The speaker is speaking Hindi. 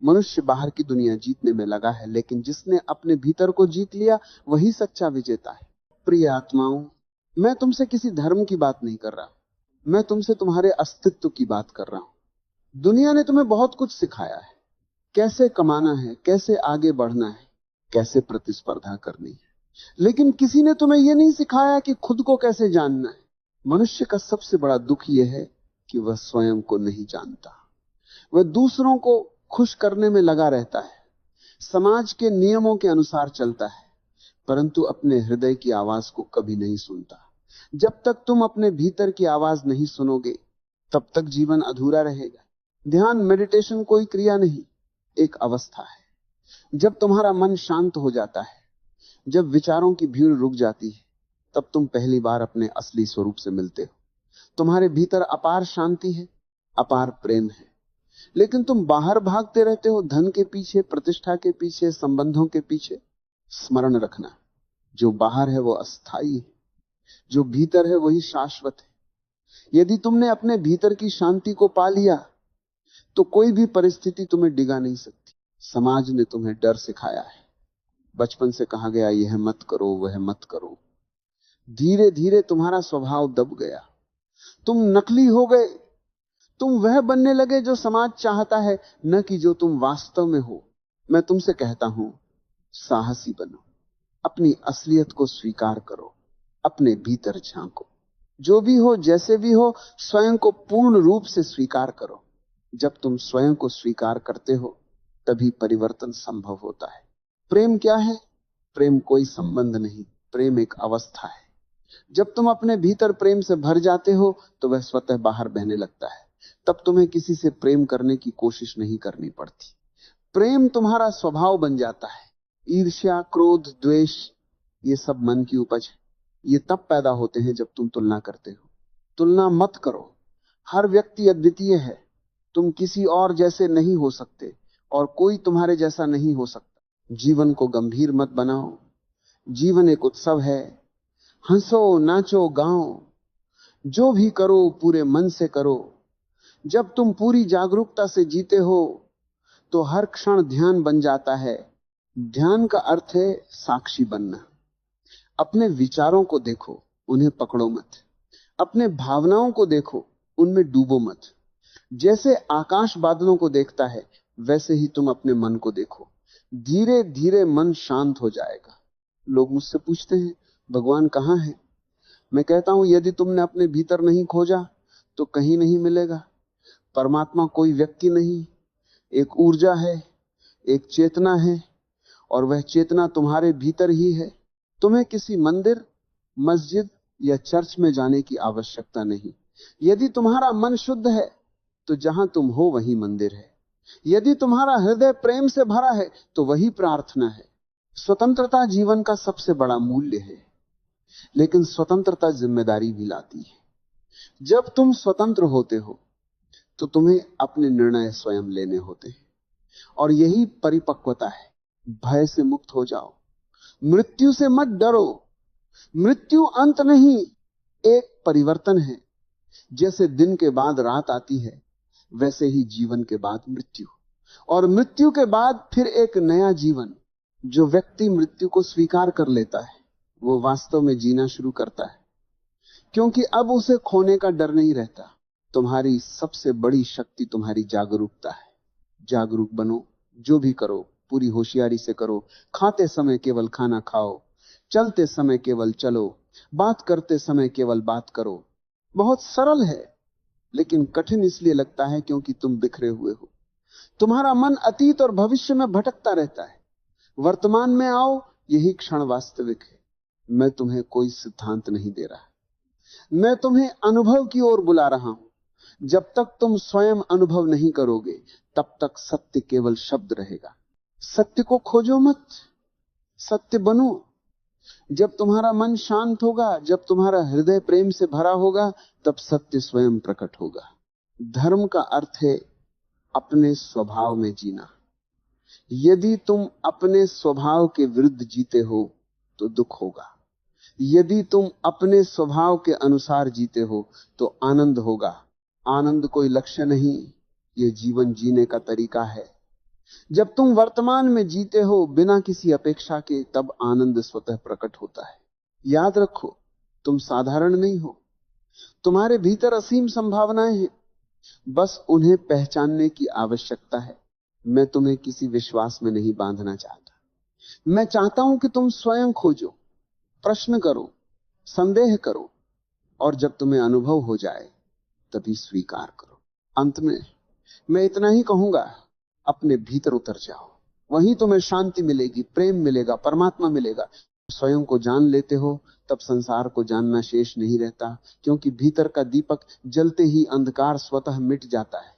मनुष्य बाहर की दुनिया जीतने में लगा है, लेकिन जिसने अपने भीतर को जीत लिया वही सच्चा विजेता है। प्रिय आत्माओं, मैं तुमसे किसी धर्म की बात नहीं कर रहा, मैं तुमसे तुम्हारे अस्तित्व की बात कर रहा हूं। दुनिया ने तुम्हें बहुत कुछ सिखाया है, कैसे कमाना है, कैसे आगे बढ़ना है, कैसे प्रतिस्पर्धा करनी है, लेकिन किसी ने तुम्हें यह नहीं सिखाया कि खुद को कैसे जानना है। मनुष्य का सबसे बड़ा दुख यह है कि वह स्वयं को नहीं जानता। वह दूसरों को खुश करने में लगा रहता है, समाज के नियमों के अनुसार चलता है, परंतु अपने हृदय की आवाज को कभी नहीं सुनता। जब तक तुम अपने भीतर की आवाज नहीं सुनोगे, तब तक जीवन अधूरा रहेगा। ध्यान, मेडिटेशन कोई क्रिया नहीं, एक अवस्था है। जब तुम्हारा मन शांत हो जाता है, जब विचारों की भीड़ रुक जाती है, तब तुम पहली बार अपने असली स्वरूप से मिलते हो। तुम्हारे भीतर अपार शांति है, अपार प्रेम है, लेकिन तुम बाहर भागते रहते हो, धन के पीछे, प्रतिष्ठा के पीछे, संबंधों के पीछे। स्मरण रखना, जो बाहर है वो अस्थाई है, जो भीतर है वही शाश्वत है। यदि तुमने अपने भीतर की शांति को पा लिया तो कोई भी परिस्थिति तुम्हें डिगा नहीं सकती। समाज ने तुम्हें डर सिखाया है, बचपन से कहा गया यह मत करो, वह मत करो। धीरे धीरे तुम्हारा स्वभाव दब गया, तुम नकली हो गए, तुम वह बनने लगे जो समाज चाहता है, न कि जो तुम वास्तव में हो। मैं तुमसे कहता हूं, साहसी बनो, अपनी असलियत को स्वीकार करो, अपने भीतर झांको। जो भी हो, जैसे भी हो, स्वयं को पूर्ण रूप से स्वीकार करो। जब तुम स्वयं को स्वीकार करते हो, तभी परिवर्तन संभव होता है। प्रेम क्या है? प्रेम कोई संबंध नहीं, प्रेम एक अवस्था है। जब तुम अपने भीतर प्रेम से भर जाते हो तो वह स्वतः बाहर बहने लगता है। तब तुम्हें किसी से प्रेम करने की कोशिश नहीं करनी पड़ती। प्रेम तुम्हारा स्वभाव बन जाता है। ईर्ष्या, क्रोध, द्वेष, ये सब मन की उपज है। ये तब पैदा होते हैं जब तुम तुलना करते हो। तुलना मत करो। हर व्यक्ति अद्वितीय है, तुम किसी और जैसे नहीं हो सकते और कोई तुम्हारे जैसा नहीं हो सकता। जीवन को गंभीर मत बनाओ। जीवन एक उत्सव है। हंसो, नाचो, गाओ, जो भी करो पूरे मन से करो। जब तुम पूरी जागरूकता से जीते हो तो हर क्षण ध्यान बन जाता है। ध्यान का अर्थ है साक्षी बनना। अपने विचारों को देखो, उन्हें पकड़ो मत। अपने भावनाओं को देखो, उनमें डूबो मत। जैसे आकाश बादलों को देखता है, वैसे ही तुम अपने मन को देखो। धीरे धीरे मन शांत हो जाएगा। लोग मुझसे पूछते हैं, भगवान कहाँ है? मैं कहता हूं, यदि तुमने अपने भीतर नहीं खोजा तो कहीं नहीं मिलेगा। परमात्मा कोई व्यक्ति नहीं, एक ऊर्जा है, एक चेतना है, और वह चेतना तुम्हारे भीतर ही है। तुम्हें किसी मंदिर, मस्जिद या चर्च में जाने की आवश्यकता नहीं। यदि तुम्हारा मन शुद्ध है तो जहां तुम हो वही मंदिर है। यदि तुम्हारा हृदय प्रेम से भरा है तो वही प्रार्थना है। स्वतंत्रता जीवन का सबसे बड़ा मूल्य है, लेकिन स्वतंत्रता जिम्मेदारी भी लाती है। जब तुम स्वतंत्र होते हो तो तुम्हें अपने निर्णय स्वयं लेने होते हैं, और यही परिपक्वता है। भय से मुक्त हो जाओ। मृत्यु से मत डरो। मृत्यु अंत नहीं, एक परिवर्तन है। जैसे दिन के बाद रात आती है, वैसे ही जीवन के बाद मृत्यु, और मृत्यु के बाद फिर एक नया जीवन। जो व्यक्ति मृत्यु को स्वीकार कर लेता है, वो वास्तव में जीना शुरू करता है, क्योंकि अब उसे खोने का डर नहीं रहता। तुम्हारी सबसे बड़ी शक्ति तुम्हारी जागरूकता है। जागरूक बनो। जो भी करो पूरी होशियारी से करो। खाते समय केवल खाना खाओ, चलते समय केवल चलो, बात करते समय केवल बात करो। बहुत सरल है, लेकिन कठिन इसलिए लगता है क्योंकि तुम बिखरे हुए हो। तुम्हारा मन अतीत और भविष्य में भटकता रहता है। वर्तमान में आओ, यही क्षण वास्तविक है। मैं तुम्हें कोई सिद्धांत नहीं दे रहा, मैं तुम्हें अनुभव की ओर बुला रहा हूं। जब तक तुम स्वयं अनुभव नहीं करोगे, तब तक सत्य केवल शब्द रहेगा। सत्य को खोजो मत, सत्य बनो। जब तुम्हारा मन शांत होगा, जब तुम्हारा हृदय प्रेम से भरा होगा, तब सत्य स्वयं प्रकट होगा। धर्म का अर्थ है अपने स्वभाव में जीना। यदि तुम अपने स्वभाव के विरुद्ध जीते हो तो दुख होगा। यदि तुम अपने स्वभाव के अनुसार जीते हो तो आनंद होगा। आनंद कोई लक्ष्य नहीं, यह जीवन जीने का तरीका है। जब तुम वर्तमान में जीते हो बिना किसी अपेक्षा के, तब आनंद स्वतः प्रकट होता है। याद रखो, तुम साधारण नहीं हो, तुम्हारे भीतर असीम संभावनाएं हैं, बस उन्हें पहचानने की आवश्यकता है। मैं तुम्हें किसी विश्वास में नहीं बांधना चाहता। मैं चाहता हूं कि तुम स्वयं खोजो, प्रश्न करो, संदेह करो, और जब तुम्हें अनुभव हो जाए तभी स्वीकार करो। अंत में मैं इतना ही कहूंगा, अपने भीतर उतर जाओ, वहीं तुम्हें शांति मिलेगी, प्रेम मिलेगा, परमात्मा मिलेगा। स्वयं को जान लेते हो तब संसार को जानना शेष नहीं रहता, क्योंकि भीतर का दीपक जलते ही अंधकार स्वतः मिट जाता है।